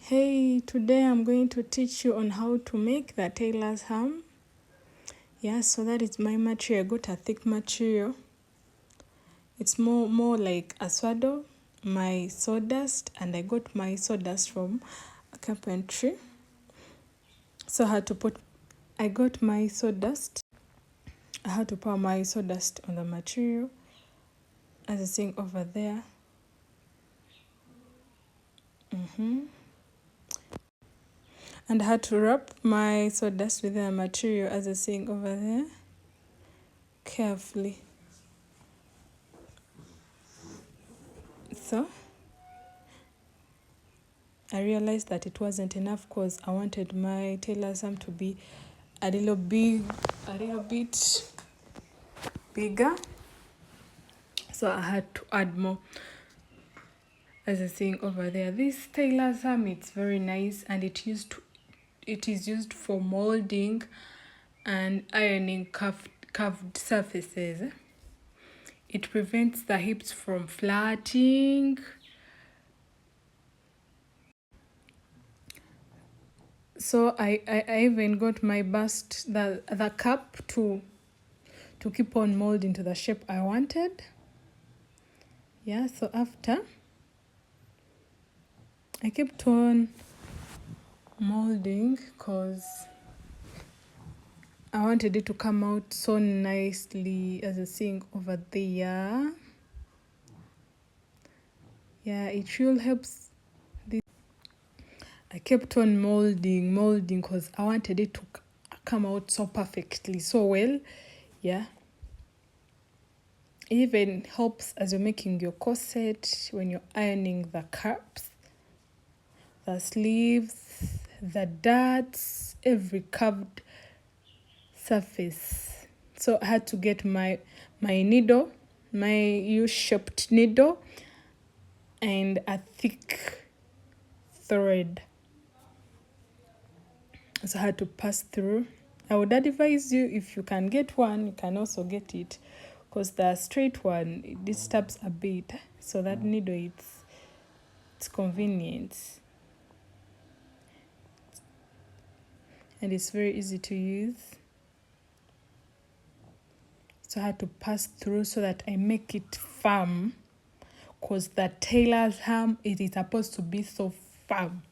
Hey, today I'm going to teach you on how to make the tailor's ham. Yeah, so that is my material. I got a thick material. It's more like a swaddle, my sawdust, and I got my sawdust from a carpentry. So I got my sawdust. I had to pour my sawdust on the material, as you see over there. And I had to wrap my sawdust with the material, as you see over there, carefully. So I realized that it wasn't enough because I wanted my tailor's ham to be a little bit bigger. So I had to add more. As a thing over there, this tailor's ham, it's very nice, and it is used for molding and ironing curved surfaces. It prevents the hips from flattening. So I even got my bust, the cup to keep on molding to the shape I wanted. Yeah, so after I kept on molding because I wanted it to come out so nicely, as you see over there. Yeah, it really helps. I kept on molding because I wanted it to come out so perfectly, so well. Yeah. It even helps as you're making your corset, when you're ironing the cups, the sleeves, the darts, every curved surface. So I had to get my needle, my U-shaped needle, and a thick thread. So I had to pass through. I would advise you, if you can get one, you can also get it, because the straight one, it disturbs a bit. So that needle, it's convenient, and it's very easy to use. So I had to pass through so that I make it firm, because the tailor's ham, it is supposed to be so firm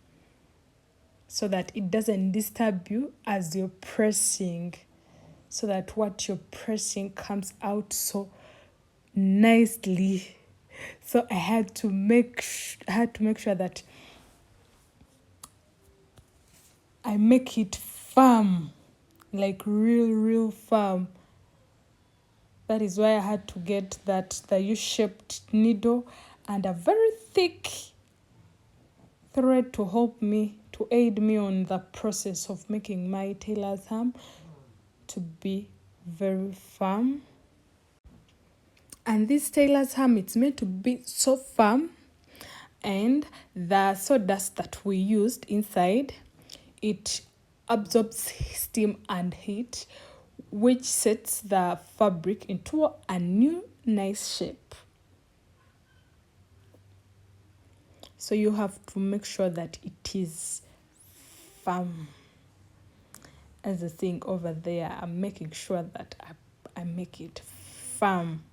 so that it doesn't disturb you as you're pressing, so that what you're pressing comes out so nicely. So I had to make sure that I make it firm, like real firm. That is why I had to get the U-shaped needle and a very thick thread to aid me on the process of making my tailor's ham to be very firm. And this tailor's ham, it's meant to be so firm, and the sawdust that we used inside, it absorbs steam and heat, which sets the fabric into a new nice shape. So you have to make sure that it is firm. As a thing over there, I'm making sure that I make it firm.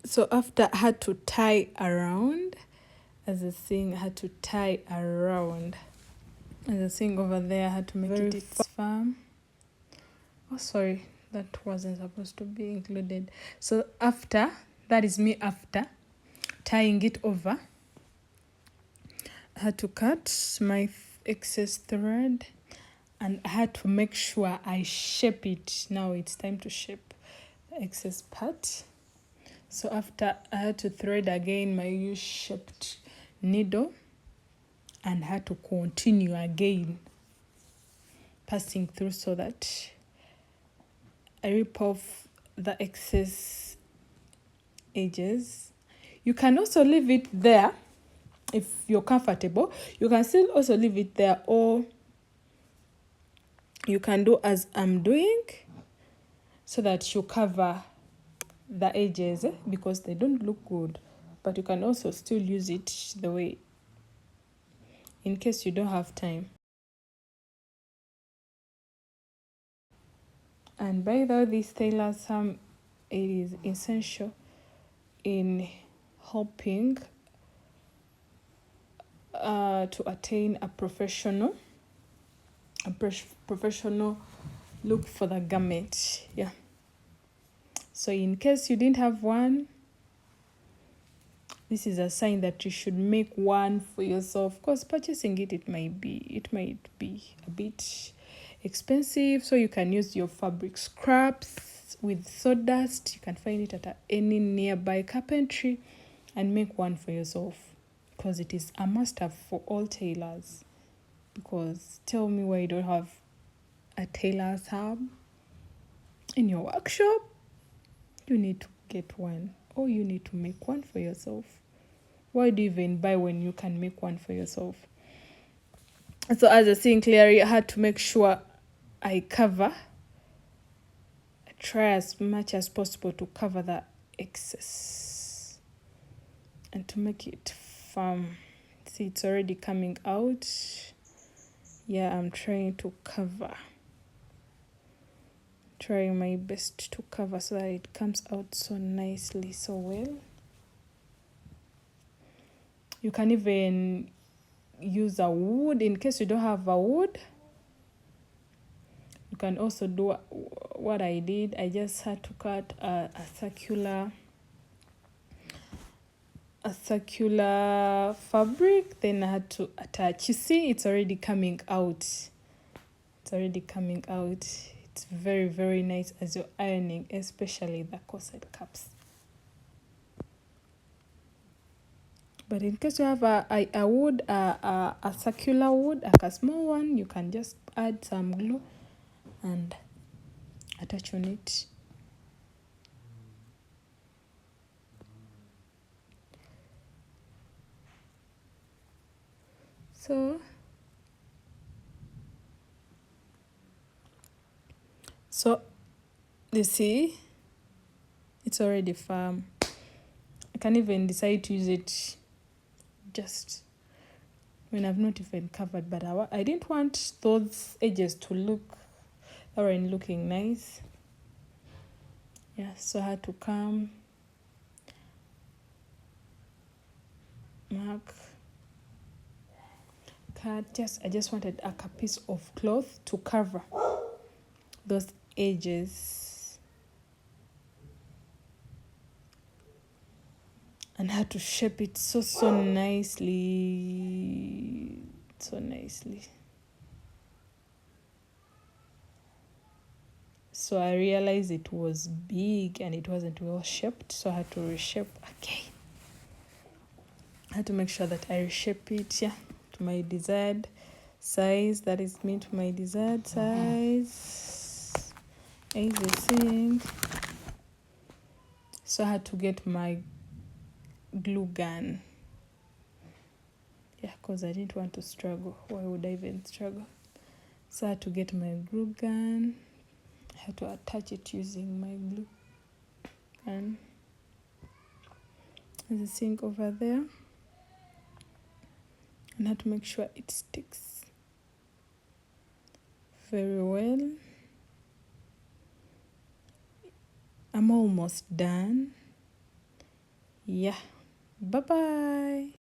So after I had to tie around, as a thing, I had to tie around. As a thing over there, I had to make it firm. Oh, sorry, that wasn't supposed to be included. So after tying it over, I had to cut my excess thread, and I had to make sure I shape it. Now it's time to shape the excess part. So after, I had to thread again my U-shaped needle, and I had to continue again passing through so that I rip off the excess edges. You can also leave it there if you're comfortable. You can still also leave it there, or you can do as I'm doing, so that you cover the edges because they don't look good, but you can also still use it the way, in case you don't have time. And by the way, this tailor sum, it is essential in helping to attain a professional look for the garment. Yeah. So in case you didn't have one, this is a sign that you should make one for yourself. Of course, purchasing it might be a bit expensive, so you can use your fabric scraps with sawdust. You can find it at any nearby carpentry and make one for yourself, because it is a must-have for all tailors. Because tell me why you don't have a tailor's hub in your workshop. You need to get one, or you need to make one for yourself. Why do you even buy when you can make one for yourself? So as I seen clearly, I had to make sure I try as much as possible to cover the excess and to make it firm. See, it's already coming out. Yeah, I'm trying my best to cover so that it comes out so nicely, so well. You can even use a wood in case you don't have a wood. You can also do what I did. I just had to cut a circular fabric, then I had to attach. You see, it's already coming out. It's very, very nice as you're ironing, especially the corset caps. But in case you have a wood, a circular wood, like a small one, you can just add some glue and attach on it. So you see, it's already firm. I can even decide to use it just when I've not even covered, but I didn't want those edges to look, they weren't looking nice. Yeah, so I had to come, mark, cut. I just wanted a piece of cloth to cover those edges, and had to shape it so nicely. So I realized it was big and it wasn't well shaped, so I had to reshape again. I had to make sure that I reshape it, to my desired size. That is meant to my desired size. Easy thing. So I had to get my glue gun. Yeah, because I didn't want to struggle. Why would I even struggle? So I had to get my glue gun. I had to attach it using my glue gun. There's a sink over there. And I had to make sure it sticks very well. I'm almost done. Yeah. Bye-bye.